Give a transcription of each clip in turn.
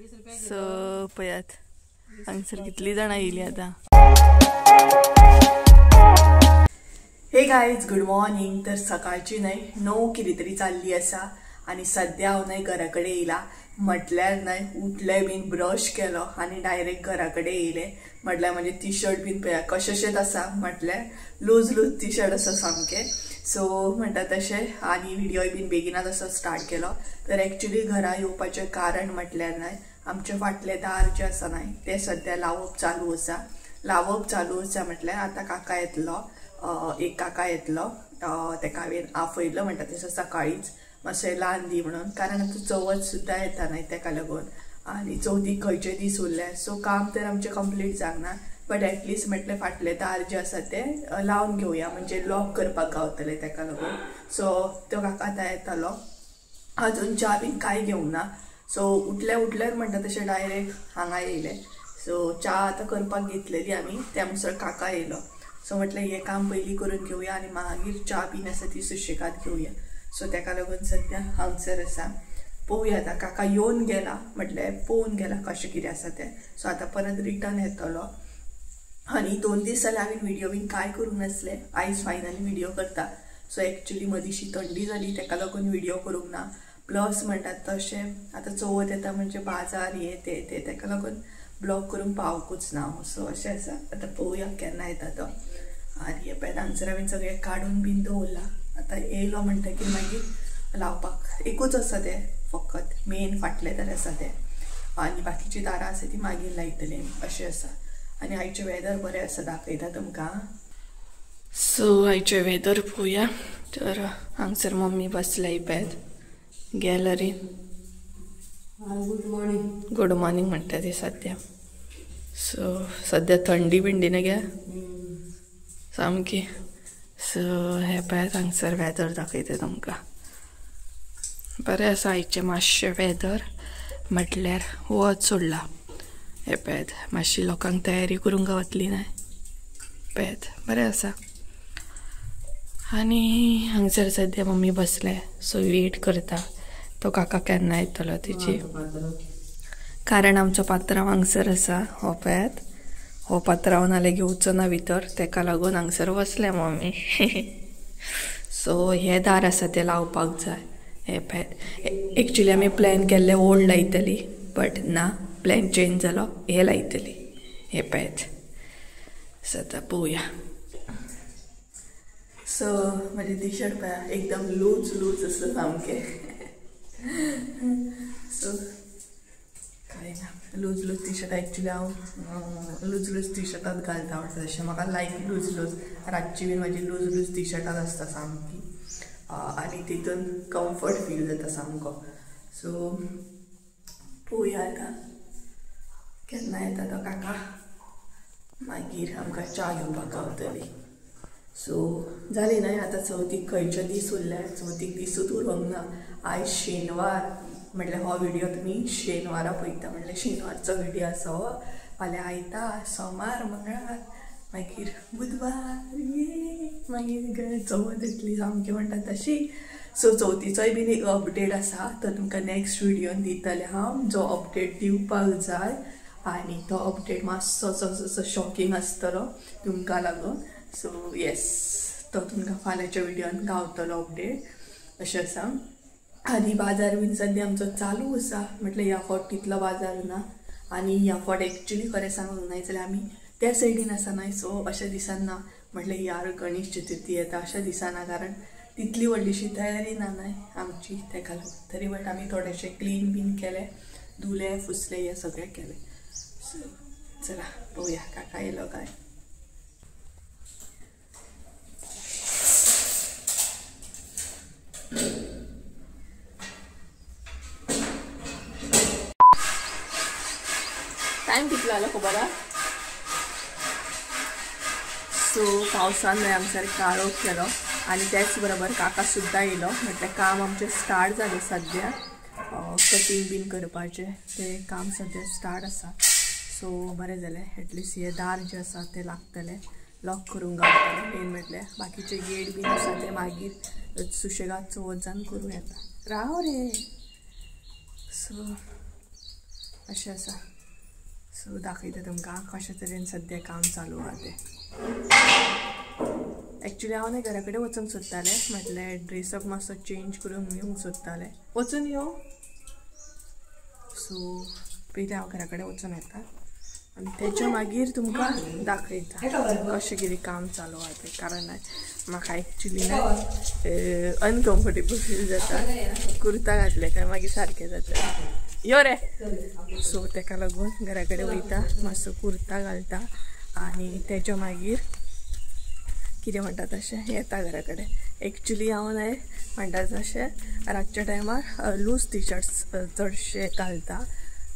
So पळयात हांगसर कितली जाणां येयली आतां. हे गायज गुड मॉर्निंग. तर सकाळची न्हय 9 कितें तरी जाल्ली आसा आनी सद्या हांव न्हय घरा कडेन येयला. म्हटल्यार न्हय उठले बीन ब्रश केलो आनी डायरेक्ट घरा कडेन येयले. म्हटल्यार म्हणजे टी शर्ट बीन पळया कशेशेच आसा, म्हटल्यार लूज लूज टी शर्ट आसा सामके. सो म्हणटा तशें आनी व्हिडिओय बीन बेगिनाच असो स्टार्ट केलो. तर एक्चुली घरा येवपाचें कारण म्हटल्यार न्हय आमचे फाटले दार जे आसा न्हय ते सद्या लावप चालू आसा. म्हटल्यार आतां काका येतलो, एक काका येतलो, तेका हांवें आफयलो म्हणटा तसो सकाळीच मातशें ल्हान दी म्हणून, कारण आतां चवथ सुद्दां येता न्हय तेका लागून आनी चवथीक खंयचे दीस उरले. सो काम तर आमचें कंप्लीट जावना, बट एटलीस्ट म्हटल्यार फाटले दार जे आसा ते लावन घेवया म्हणजे लॉक करपाक गावतले तेका लागून. सो तो काका आतां येतालो. अजून च्या बीन कांय घेवंक ना. सो उठल्यार म्हणटा तशें डायरेक्ट हांगा येयले. सो च्या आतां करपाक घेतलेली आमी, त्या मुसर काका येयलो. सो म्हटल्यार हें काम पयलीं करून घेवया आनी मागीर च्या बीन आसा ती सुशेगाद घेवया. सो तेका लागून सद्या हांगसर आसा. पळोवया आतां काका येवन गेला म्हटल्यार पळोवन गेला कशें कितें आसा तें. सो आतां परत रिटर्न येतलो. आनी 2 दीस जाल्यार हांवें व्हिडिओ बीन कांय करूंक नासले. आयज फायनली व्हिडिओ करता. सो एक्चुली मदींशी थंडी जाली तेका लागून व्हिडिओ करूंक ना. प्लस म्हणटात तशें आतां चवथ येता म्हणजे बाजार हे ते तेका लागून ब्लॉग करूंक पावकूच ना. सो अशें आसा. आतां पळोवया केन्ना येता तो. आनी हे पळय हांगसर हांवें सगळें काडून बीन दवरला. आतां येयलो म्हणटकीर मागीर लावपाक एकूच आसा ते फकत मेन फाटले दार आसा ते आनी बाकीची दारां आसा ती मागीर लायतले अशें आसा. आनी आयचें वेदर बरें आसा दाखयता तुमकां. सो आयचें वेदर पळोवया. तर हांगसर मम्मी बसल्या इपॅद गॅलरीन. गुड मॉर्निंग म्हणटा ती सद्या. सो सद्या थंडी बिंडीन गे सामकी. सो हे पळयात हांगसर वेदर दाखयता तुमकां. बरें आसा आयचें मातशें वेदर, म्हटल्यार वत सोडला. हे पळयात मातशी लोकांक तयारी करूंक गावतली न्हय. पळयात बरें आसा. आनी हांगसर सद्या मम्मी बसले. सो वेट करता तो काका केन्ना येतलो तेची, कारण आमचो पात्रांव हांगसर आसा. हो पळयात हो पात्रांव नाल्यार घेवचो ना भितर, तेका लागून हांगसर बसले मम्मी. सो हे दार आसा ते लावपाक जाय. हे पळयात एक्चुली आमी प्लॅन केल्ले ओल्ड लायतली, बट ना प्लॅन चेंज जालो, हे लायतली. हे पळयात. सो आतां पळोवया. सो म्हजें टी शर्ट पळया एकदम लूज आसा सामकें. सो कांय ना लूज टी शर्ट. एक्चुली हांव लूज टी शर्टात घालता म्हणटा तशें म्हाका लायक लूज. रातची बीन म्हाजी लूज टी शर्टात आसता सामकी आनी तितून कम्फर्ट फील जाता सामको. सो पळोवया आतां केन्ना येता तो काका, मागीर आमकां च्या घेवपाक गावतली. सो जाली न्हय आतां चवथीक खंयचे दीस उरले. चवथीक दिसूच उरूंक ना. आयज शेनवार म्हटल्यार हो व्हिडिओ तुमी शेनवारा पळयता, म्हटल्यार शेनवारचो व्हिडिओ आसा हो. फाल्यां आयतार, सोमार, मंगळार, मागीर बुधवार, मागीर चवथ येतली सामकी म्हणटा तशी. सो चवथीचोय बीन एक अपडेट आसा तो तुमकां नॅक्स्ट व्हिडिओन दितलें हांव, जो अपडेट दिवपाक जाय. आनी तो अपडेट मातसो शॉकिंग आसतलो तुमकां लागून. सो येस तो तुमकां फाल्यांच्या व्हिडिओन गावतलो अपडेट अशें आसा. आनी बाजार बीन सद्या आमचो चालू आसा. म्हटल्यार ह्या फावट तितलो बाजार ना. आनी ह्या फावट एक्चुली खरें सांगूंक न्हय जाल्यार आमी त्या सायडीन आसा न्हय. सो अशें दिसान ना म्हटल्यार ह्या गणेश चतुर्थी येता अशें दिसना, कारण तितली व्हडलीशी तयारी ना न्हय आमची तेका लागून. तरी बट आमी थोडेशें क्लीन बीन केलें, धुले फुसले हें सगळें केलें. सो चला पळोवया काका येयलो काय. टायम कितलो जालो खबर आहा. सो पावसान हांगसर काळोख केलो आनी त्याच बरोबर काका सुद्दां येयलो. म्हटल्यार काम आमचें स्टार्ट जालें सद्या. कटींग बीन करपाचें तें काम सद्या स्टार्ट आसा. सो बरें जालें एटलिस्ट हे दार जे आसा ते लागतले, लॉक करूंक गावतले. मेन म्हटल्यार बाकीचे गेट बीन आसा ते मागीर सुशेगाद चवथ जावन करूं येता. राव रे. सो अशें आसा. सो दाखयता तुमकां कशा तरेन सद्या काम चालू आहा तें. एक्चुली हांव न्ही घरा कडेन वचूंक सोदतालें, म्हटल्यार ड्रेसअप मातसो चेंज करून येवंक सोदतालें. वचून यो. सो पयलीं हांव घरा कडेन वचून येता आनी तेच्या मागीर तुमकां दाखयता कशें कितें काम चालू आहा तें. कारण म्हाका एक्चुली ना अनकम्फर्टेबल फील जाता कुर्ता घातले काय मागीर सारकें जाता. यो रे. सो तेका लागून घरा कडेन वयता, मातसो कुर्ता घालता आनी तेच्या मागीर कितें म्हणटा तशें येता घरा कडेन. एक्चुली हांव न्हय म्हणटा तशें रातच्या टायमार लूज टी शर्ट्स चडशे घालता.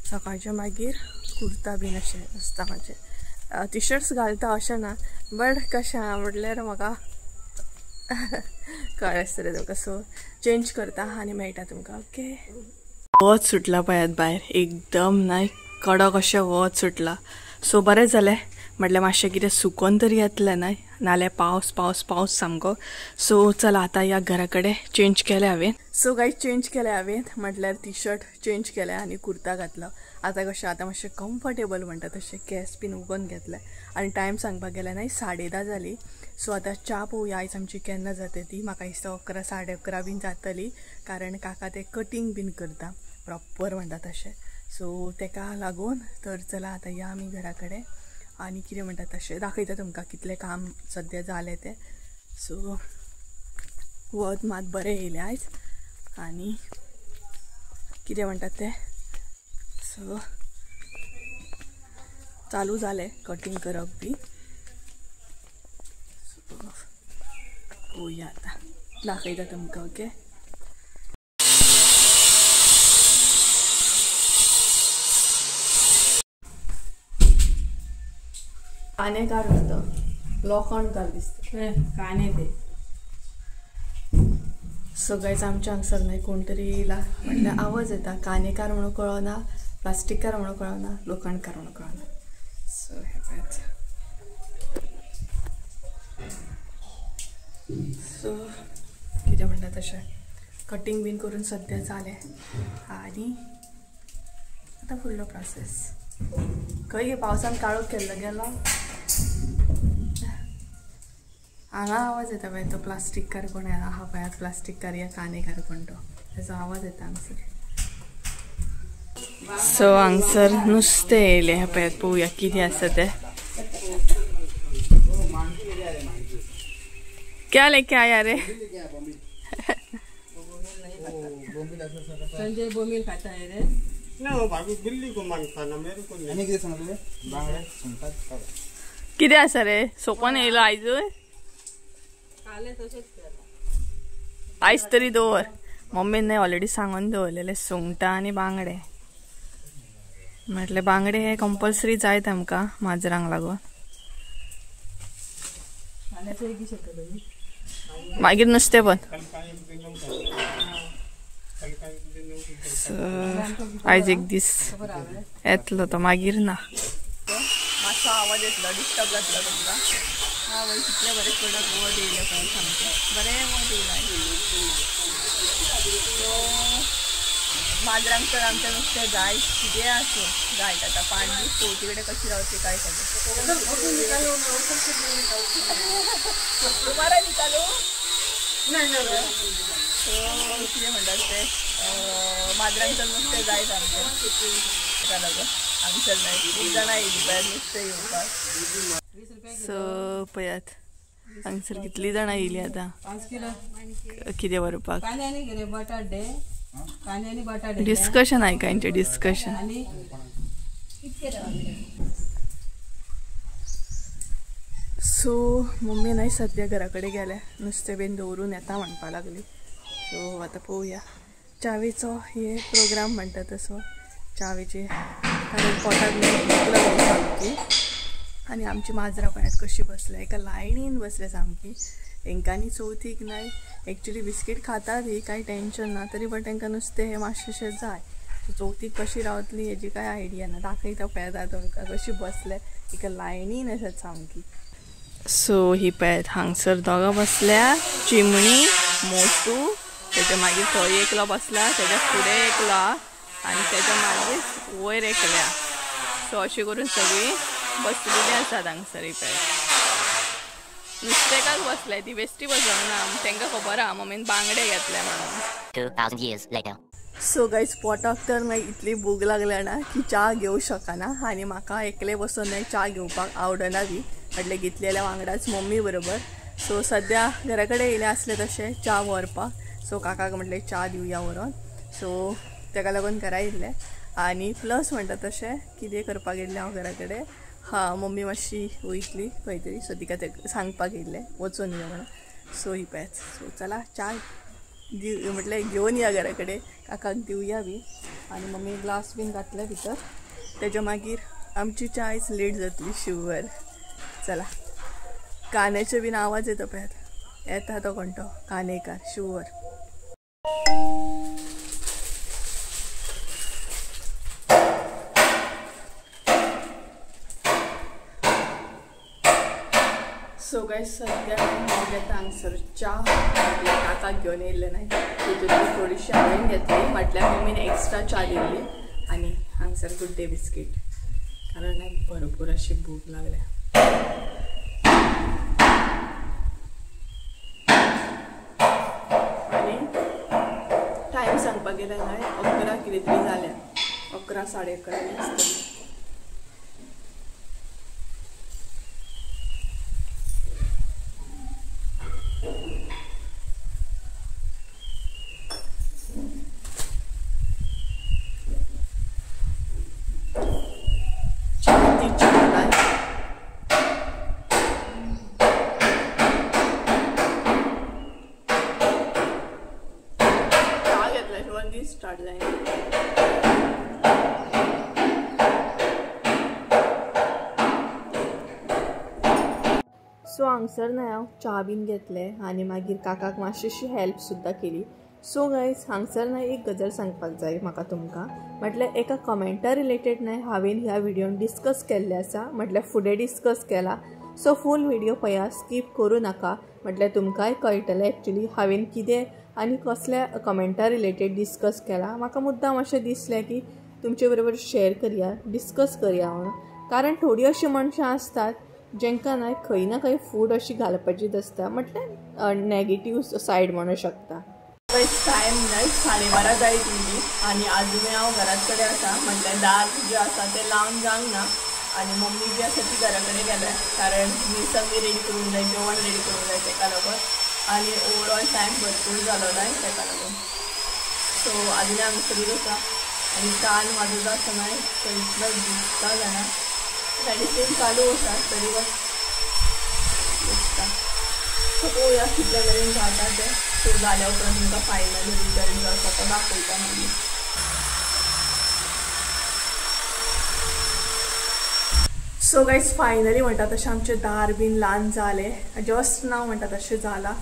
सकाळचे मागीर कुर्ता बीन अशें आसता म्हाजें. टी शर्ट्स घालता अशें ना, बट कशें आहा म्हटल्यार म्हाका कळ्ळें आसतलें तुमकां. सो चेंज करता आनी मेळटा तुमकां. ओके. वत सुटला पळयात भायर, एकदम न्हय कडक अशें वत सुटला. सो बरें जालें, म्हटल्यार मातशें कितें सुकोन तरी येतलें न्हय, नाल्यार पावस पावस पावस सामको. सो चला आतां या घरा कडेन चेंज केलें हांवें. सो गायज चेंज केलें हांवें, म्हटल्यार टी शर्ट चेंज केलें आनी कुर्ता घातलो. आतां कशें आतां मातशें कम्फर्टेबल म्हणटा तशें केस बीन उगोन घेतलें आनी टायम सांगपाक गेल्यार न्हय 10:30 जाली. सो आतां च्या पळोवया आयज आमची केन्ना जाता ती. म्हाका दिसता 11 11:30 बीन जातली, कारण काका तें कटींग बीन करता प्रॉपर म्हणटा तशें. सो तेका लागून तर चला आतां या आमी घरा कडेन आनी कितें म्हणटा तशें दाखयता तुमकां कितलें काम सद्या जालें तें. सो वत मात बरें येयलें आयज आनी कितें म्हणटा तें. सो चालू जालें कटींग करप बी. सो पळोवया आतां, दाखयता तुमकां. ओके. काने काड म्हणतो, लोखंड घाल दिसता काने ते. सो गायज आमच्या हांगसर न्हय कोण तरी येयला, म्हटल्यार आवाज येता. कानेकार म्हणून कळना, प्लास्टिककार म्हणून कळना, लोखंडकार म्हणून कळना. सो हे पळयात. सो कितें म्हणटा तशें कटींग बीन करून सद्या जालें आनी आतां फुडलो प्रोसेस. खंय गे पावसान काळोख केल्लो गेलो. हांगा आवाज येता पळय तो प्लास्टिककार कोण आहा पळयात, प्लास्टिककार या कानेकार कोण तो, तेजो आवाज येता हांगसर. सो हांगसर नुस्तें येयलें पळयात, पळोवया कितें आसा तें. क्या लेके आया रे? संजय बोमिल खाता है रे. कितें आसा रे? सोपन येयलो आयज. आयज तरी दवर. मम्मीन ऑलरेडी सांगून दवरलेले सुंगटां आनी बांगडे. म्हटले बांगडे हे कंपल्सरी जायत आमकां माजरांक लागून. मागीर नुस्तें पण. आयज एक दीस येतलो तो, मागीर ना. मातसो आवाज येतलो, डिस्टर्ब जातलो तुमकां. आवय कितले बरे कडक वत येयले पळय सामकें. बरें वत येयलां. माजरांक तर आमचें नुस्तें जाय, कितें आसूं जायत. आतां 5 दीस चवथी कडेन कशी रावची काय खबर. तुम्हारा निकालो कितें म्हणटात तें माजरांक तर नुस्तें जायत आमचें. लागून हांगसर न्हय खूब जाणां येयलीं पळयात नुस्तें घेवपाक. सो पळयात हांगसर कितलीं जाणां येयलीं आतां 5 किलो कितें व्हरपाक. कांदे आनी कितें बटाटे, कांदे आनी बटाटे. डिस्कशन आयकांचें डिस्कशन. सो मम्मी न्हय सद्या घरा कडेन गेल्या, नुस्तें बीन दवरून येता म्हणपा लागली. सो आतां पळोवया. चावेचो हे प्रोग्राम म्हणटा तसो चावेचे, कारण पोटाक लागून सामकी. आनी आमची माजरां पळयात कशी बसल्या, एका लायनीन बसल्या सामकी. हेंकांनी चवथीक न्हय एक्चुली बिस्कीट खातात ही, कांय टेन्शन ना, तरी पण तांकां नुस्तें हे मातशें जाय. चवथीक कशी रावतली हेजी कांय आयडिया ना. दाखयता पळयात तुमकां कशी बसल्या, एका लायनीन आसात सामकी. सो ही पळयात हांगसर दोगां बसल्या, चिमणी, मोटू, तेच्या मागीर थंय एकलो बसला, तेच्या फुडें एकलो आणि त्याच्या मागीर वयर एकल्या. सो अशी करून सगळी बसलेली आसात हांगसर इपॅड. नुस्तेकाक बसल्या ती बेश्टी बसोंक ना. तांकां खबर आहा मम्मीन बांगडे घेतले म्हणून. 2000 years later. सो गाईज पोटाक तर मागीर इतली भूक लागल्या ना की च्या घेवं शकना आनी म्हाका एकले बसून च्या घेवपाक आवडना बी. म्हटल्यार घेतलेल्या वांगडाच मम्मी बरोबर. सो सद्या घरा कडेन येयले आसले तशें च्या व्हरपाक. सो काकाक म्हटलें च्या दिवया व्हरोन. सो ताका लागून घरा येयल्ले आनी प्लस म्हणटा तशें कितें करपाक येयल्लें हांव घरा कडेन. मम्मी मातशी वयतली खंय तरी. सो तिका ते सांगपाक येयल्लें वचून या म्हणून. सो ही पॅच. सो चला च्या म्हटलें घेवन या घरा कडेन काकाक दिवया बी. आनी मम्मी ग्लास बीन घातले भितर. तेज्या मागीर आमची च्या आयज लेट जातली शुवर. चला कान्याचे बीन आवाज येता पळय. येता तो कोण तो कानेकार शुवर. सो गाईज सद्या येता हांगसर च्या. म्हटल्यार काकाक घेवन येयल्ले नाही. तितून थोडीशी हांवें घेतली. म्हटल्यार मम्मीन एक्स्ट्रा च्या दिल्ली आनी हांगसर गुड डे बिस्कीट. कारण भरपूर अशी भूक लागल्या. आनी टायम सांगपाक गेल्यार न्हय 11 कितें तरी जाल्या. 11 साडे 11 आसतली. स्टार्ट जाय. सो हांगसर न्हय हांव च्या बीन घेतले आनी मागीर काकाक मातशीशी हेल्प सुद्दां केली. सो गायज हांगसर न्हय एक गजाल सांगपाक जाय म्हाका तुमकां. म्हटल्यार एका कमेंटा रिलेटेड न्हय हांवें ह्या व्हिडिओन डिस्कस केल्ले आसा. म्हटल्यार फुडें डिस्कस केला. सो फूल व्हिडिओ पळया, स्कीप करूं नाका. म्हटल्यार तुमकांय कळटलें एक्चुली हांवें कितें आनी कसल्या कमेंटा रिलेटेड डिस्कस केला. म्हाका मुद्दाम अशें दिसलें की तुमचे बरोबर शेअर करया, डिस्कस करया म्हणून. कारण थोडी अशी मनशां आसतात जेंकां न्हय खंय ना खंय फूड अशी घालपाचीच आसता. म्हटल्यार नॅगेटीव सायड म्हणूं शकता. टायम न्हय 12:30 जाय तुमची आनी आजुनूय हांव घराच कडेन आसा. म्हटल्यार दार जें आसा तें लावन जावंक ना. आनी मम्मी जी आसा ती घरा कडेन गेल्या कारण मिरसांग बी रेडी करूंक जाय, जेवण रेडी करूंक जाय ताका लागून. आनी ओवरऑल टायम भरपूर जालो न्हय ताका लागून. सो आजुनूय हांगसरूच आसा आनी कान वाजोवता आसतना थंयतलो दिसता जाणा मेडिसीन चालू आसा तरी पण दिसता. सो पळोवया कितल्या मेरेन जाता तें. सो जाल्या उपरांत तुमकां फायनल रिजल्ट जो आसा तो दाखयता मागीर. सो गायज फायनली म्हणटा तशें आमचे दार बीन ल्हान जाले. जस्ट नाव म्हणटा तशें जाला.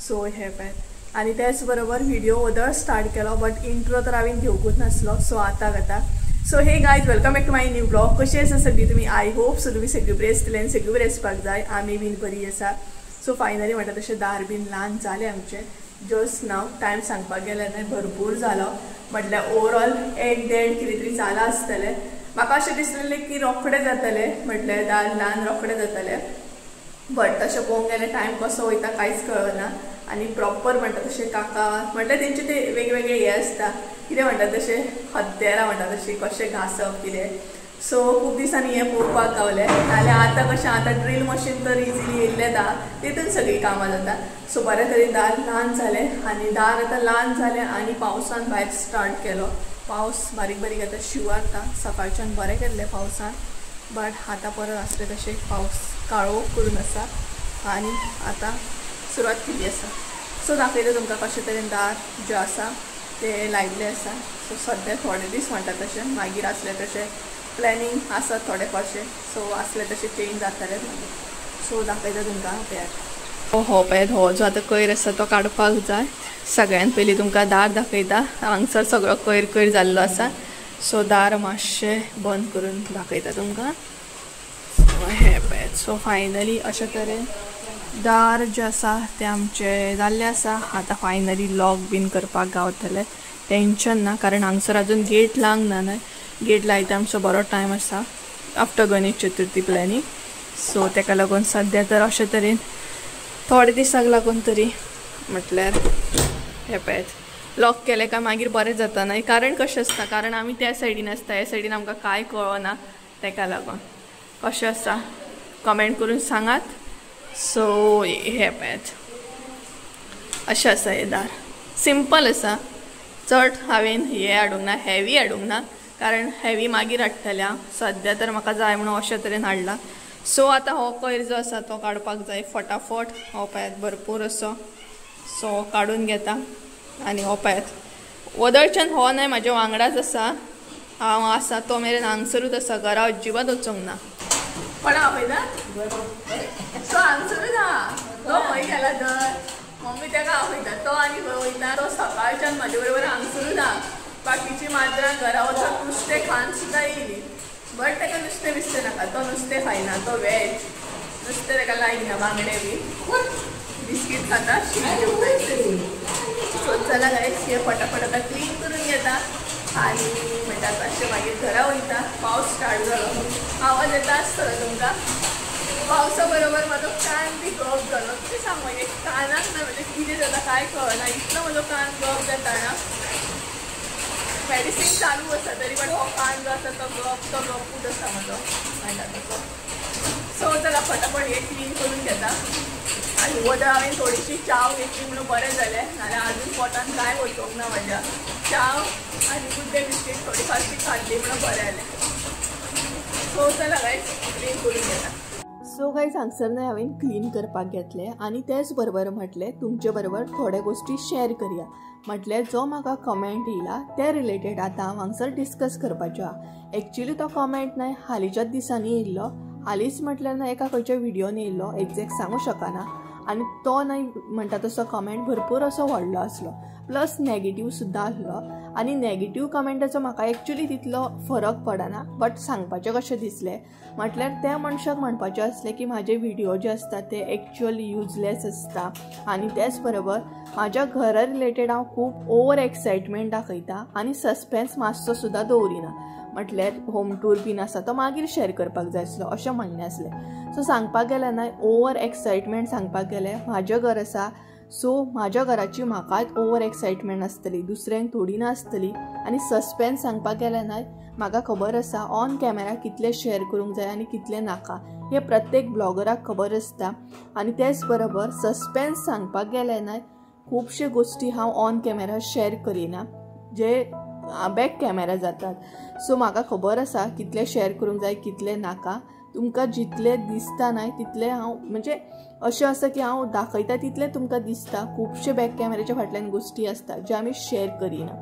सो हे पळय. आनी त्याच बरोबर व्हिडिओ वदळ स्टार्ट केलो बट इंट्रो तर हांवें घेवंकूच नासलो. सो आतां घाता. So hey guys welcome back to my new blog. कशी आसा सगळी तुमी? आय होप सो तुमी सगळी बरी आसतली आनी सगळी बरी आसपाक जाय. आमी बीन बरी आसा. सो फायनली म्हणटा तशें दार बीन ल्हान जाले आमचे. जस्ट नाव टायम सांगपाक गेल्यार न्हय भरपूर जालो. म्हटल्यार ओवरऑल 1-1.5 कितें तरी जाला आसतलें. म्हाका अशें दिसलेलें की रोखडें जातलें. म्हटल्यार दार ल्हान रोखडें जातलें. बट तशें पळोवंक गेल्यार टायम कसो वयता कांयच कळना. आनी प्रॉपर म्हणटा तशें काका म्हटल्यार तेंचे ते वेगवेगळे हे आसता कितें म्हणटा तशें हत्यारां म्हणटा तशीं कशें घासप कितें. सो खूब दिसांनी हें पळोवपाक गावलें. नाल्यार आतां कशें आतां ड्रील मशीन तर इजिली येयल्लें दा तितून सगळीं कामां जाता. सो बरे तरेन दार ल्हान जालें आनी दार आतां ल्हान जालें आनी पावसान भायर स्टार्ट केलो. पावस बारीक बारीक आतां शिवारता. सकाळच्यान बरें केल्लें पावसान बट आतां परत आसले तशें पावस काळोख करून आसा आनी आतां सुरवात केली आसा. सो दाखयता तुमकां कशें तरेन दार जें आसा तें लायिल्लें आसा. सो सद्या थोडे दीस म्हणटा तशें मागीर आसलें तशें प्लॅनिंग आसा थोडे कशें. सो आसलें तशें चेंज जातलें. सो दाखयता तुमकां पळयात. हो पळयात हो जो आतां कोयर आसा तो काडपाक जाय. सगळ्यान पयलीं तुमकां दार दाखयता. हांगसर सगळो कोयर कोयर जाल्लो आसा. सो दार मातशें बंद करून दाखयता तुमकां. हे पळयात. सो फायनली अशे तरेन दार जे आसा ते आमचे जाल्ले आसा. आतां फायनली लॉक बीन करपाक गावतले. टेन्शन ना, कारण हांगसर अजून गेट लावंक ना न्हय. गेट लायता आमचो बरो टायम आसा after Ganesh Chaturthi planning. So ताका लागून सद्या तर अशे तरेन थोडे दिसाक लागून तरी म्हटल्यार हे पळयात लॉक केले काय मागीर बरें जाता न्हय. कारण कशें आसता, कारण आमी त्या सायडीन आसता, ह्या सायडीन आमकां कांय कळना. ताका लागून कशें आसा कमेंट करून सांगात. सो हे पळयात अशें आसा हे दार. सिंपल आसा, चड हांवें हे हाडूंक ना, हेवी हाडूंक ना, कारण हेवी मागीर हाडटलें हांव. सद्या तर म्हाका जाय म्हणून अशे तरेन हाडला. सो आतां हो कोयर जो आसा तो काडपाक जाय फटाफट. हो पळयात भरपूर असो. सो काडून घेता आनी हो पळयात वदळच्यान हो न्हय म्हाज्या वांगडाच आसा. हांव आसा तो मेरेन हांगसरूच आसा, घरा अजिबात वचोंक ना. पण आपयता सो हांगसरूच आहा. तो खंय गेला तर मम्मी ताका आपयता, तो आनी खंय वयता. तो सकाळच्यान म्हाजे बरोबर हांगसरूच आहा. बाकीची माजरां घरा वचून नुस्तें खावन सुद्दां येयली, बट ताका नुस्तें बिस्तें नाका. तो नुस्तें खायना, तो वेज. नुस्तें ताका लायना. बांगडे बी बिस्कीट खाता, शीत जेवता. सो चला गायस हे फटाफट आतां क्लीन करून घेता आनी म्हणटा तशें मागीर घरा वयता. पावस स्टार्ट जालो, आवाज येता आसतलो तुमकां. पावसा बरोबर म्हाजो कान बी गप जालो. कितें सांग मागीर कानाक ना म्हणजे कितें जाता काय कळना. इतलो म्हजो कान गप जाता ना. मेडिसीन चालू आसा तरी पण हो कान जो आसा तो गपूच आसा म्हजो म्हणटा तसो. सो चला फटाफट हे क्लीन करून घेता आनी वदळ हांवें थोडीशी चाव घेतली म्हणून बरें जालें. नाल्यार आजून पोटान कांय वचोंक ना म्हाज्या. चाव आनी गुड्डे बिस्कीट थोडी फारशी खाल्ली म्हणून बरें जालें. सो चला गायस क्लीन करून घेता. सो गायज हांगसर न्हय हांवें क्लीन करपाक घेतले आनी तेच बरोबर म्हटलें तुमचे बरोबर थोड्या गोश्टी शेअर करुया. म्हटल्यार जो म्हाका कमेंट येयला ते रिलेटेड आतां हांव हांगसर डिस्कस करपाचें आहा. एक्चुली तो कमेंट न्हय हालींच्याच दिसांनी येयल्लो. हालींच म्हटल्यार न्हय एका खंयच्या विडियोन येयल्लो, एक्झॅक्ट सांगूं शकना. आनी तो न्हय म्हणटा तसो कमेंट भरपूर असो व्हडलो आसलो, प्लस नेगेटीव सुद्दां आसलो. आनी नेगेटीव कमेंटाचो म्हाका एक्चुली तितलो फरक पडना, बट सांगपाचें कशें दिसलें म्हटल्यार त्या मनशाक म्हणपाचें आसलें की म्हाजे व्हिडिओ जे आसता ते एक्चुअली युजलेस आसता. आनी त्याच बरोबर म्हाज्या घरा रिलेटेड हांव खूब ओवर एक्सायटमेंट दाखयता आनी सस्पेन्स मातसो सुद्दां दवरिना. म्हटल्यार होम टूर बीन आसा तो मागीर शेअर करपाक जाय आसलो अशें म्हणणें आसलें. सो सांगपाक गेल्यार न्हय ओवर एक्सायटमेंट सांगपाक गेलें म्हाजें घर आसा. सो म्हाज्या घराची म्हाकाच ओवर एक्सायटमेंट आसतली, दुसऱ्यांक थोडी नासतली. आनी सस्पेन्स सांगपाक गेल्यार न्हय म्हाका खबर आसा ऑन कॅमेरा कितलें शेअर करूंक जाय आनी कितलें नाका हें प्रत्येक ब्लॉगराक खबर आसता. आनी तेच बरोबर सस्पेन्स सांगपाक गेलें न्हय खुबशे गोश्टी हांव ऑन कॅमेरा शेअर करिना जे बॅक कॅमेरा जातात. सो म्हाका खबर आसा कितलें शेअर करूंक जाय कितलें नाका. तुमकां जितलें दिसता न्हय तितलें हांव म्हणजे अशें आसा की हांव दाखयता तितलें तुमकां दिसता. खुबशे बॅक कॅमेराच्या फाटल्यान गोश्टी आसता जे आमी शेअर करिना.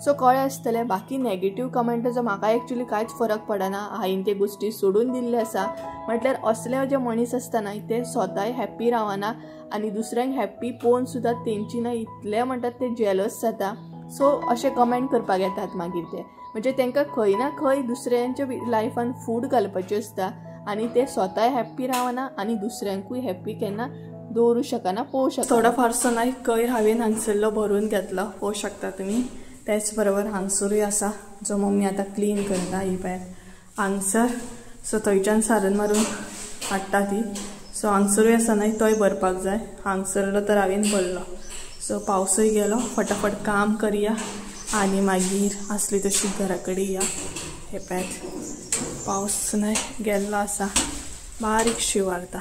सो कळ्ळें आसतलें. बाकी नेगेटीव कमेंटाचो म्हाका एक्चुली कांयच फरक पडना. हांवें ते गोश्टी सोडून दिल्ले आसा. म्हटल्यार असले जे मनीस आसता न्हय ते स्वताय हॅप्पी रावना आनी दुसऱ्यांक हॅप्पी पळोवन सुद्दां तेंची न्हय इतले म्हणटात ते जेलस जाता. सो अशें कमेंट करपाक येतात मागीर ते म्हणजे तांकां खंय ना खंय दुसऱ्यांच्या लायफान फूड घालपाचें आसता आनी ते स्वताय हॅप्पी रावना आनी दुसऱ्यांकूय हॅप्पी केन्ना दवरूं शकना पळोवं शकता. थोडा फारसो न्हय कोयर हांवें हांगसरलो भरून घेतलो पळोवं शकता तुमी. तेच बरोबर हांगसरूय आसा जो मम्मी आतां क्लीन करता ही पळय हांगसर. सो थंयच्यान सारण मारून हाडटा ती. सो हांगसरूय आसा न्हय तोय भरपाक जाय. हांगसरलो तर हांवें भरलो. सो पावसूय गेलो फटाफट काम करया आनी मागीर आसली तशी घरा कडेन या. हे पळयात पावस न्हय गेल्लो आसा बारीक शिवारता.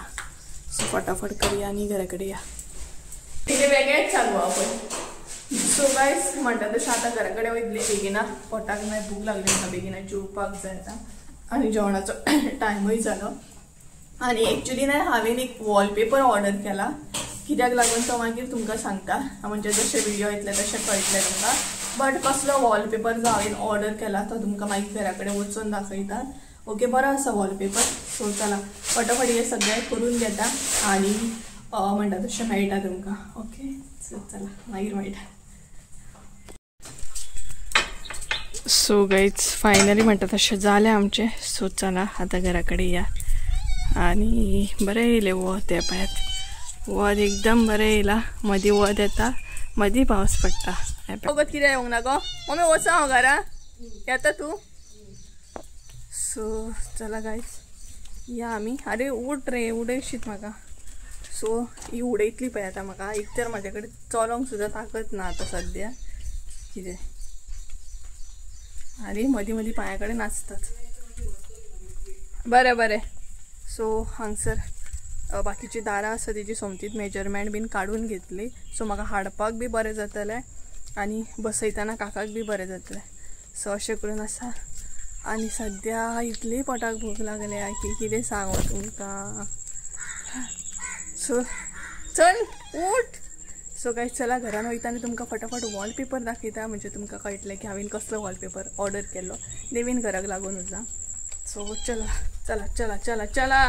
सो फटाफट करया आनी घरा कडेन या. कितें वेगळेंच चालू आहा पळय. सो गायस म्हणटा तशें आतां घरा कडेन वयतली बेगिना. पोटाक न्हय भूक लागली म्हाका बेगिना जेवपाक जाय आतां आनी जेवणाचो टायमूय जालो. आनी एक्चुली न्हय हांवें एक वॉलपेपर ऑर्डर केला. कित्याक लागून तो मागीर तुमकां सांगता म्हणजे जशे व्हिडिओ येतले तशें कळटलें तुमकां. बट कसलो वॉलपेपर जो हांवें ऑर्डर केला तो तुमकां मागीर घरा कडेन वचून दाखयता. ओके बरो आसा वॉलपेपर. सो चला फटाफट हे सगळें करून घेता आनी म्हणटा तशें मेळटा तुमकां. ओके सो चला मागीर मेळटा. सो गायज फायनली म्हणटा तशें जालें आमचें. सो चला आतां घरा कडेन या आनी बरें येयलें वत. हे पळयात वत एकदम बरें येयला. मदीं वत येता मदीं पावस पडटा. बघत किती येऊंक ना गो मम्मी वचा हांव घरा येता तू सो चला गायज या आम्ही अरे उठ रे उडयशीत म्हाका सो ही उडयतली पळय आता म्हाका एक तर म्हाजे कडेन चलोंक सुद्दां ताकद ना आता सद्या कितें अरे मदीं मदीं पांया कडेन नाचतात बरें बरें सो हांगसर बाकीची दारां आसा तेजी सोमतीत मेजरमेंट बीन काडून घेतली सो म्हाका हाडपाक बी बरें जातलें आनी बसयतना काकाक बी बरें जातलें सो अशें करून आसा आनी सद्या इतली पोटाक भूक लागल्या की कितें सांगू तुमकां सो चल उठ सो काय चला घरान वयताना तुमकां फटाफट वॉलपेपर दाखयता म्हणजे तुमकां कळटलें की हांवें कसलो वॉलपेपर ऑर्डर केल्लो नवीन घराक लागून उजा सो चला चला चला चला चला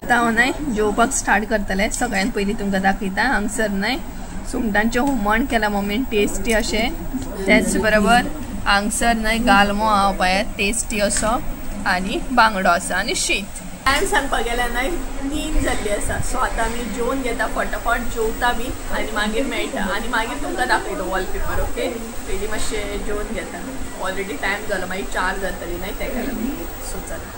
आतां हांव न्हय जेवपाक स्टार्ट करतलें सगळ्यान पयलीं तुमकां दाखयता हांगसर न्हय सुंगटांचें हुमण केलां मम्मीन टेस्टी अशें त्याच बरोबर हांगसर न्हय गालमो आहा पळय टेस्टी असो आनी बांगडो आसा आनी शीत टायम सांगपाक गेल्यार न्हय 3 जाल्ली आसा सो आतां आमी जेवून घेता फटाफट जेवता बी आनी मागीर मेळटा आनी मागीर तुमकां दाखयता वॉलपेपर ओके पयलीं मातशें जेवून घेता ऑलरेडी टायम जालो मागीर 4 जातली न्हय तेका लागून सो चला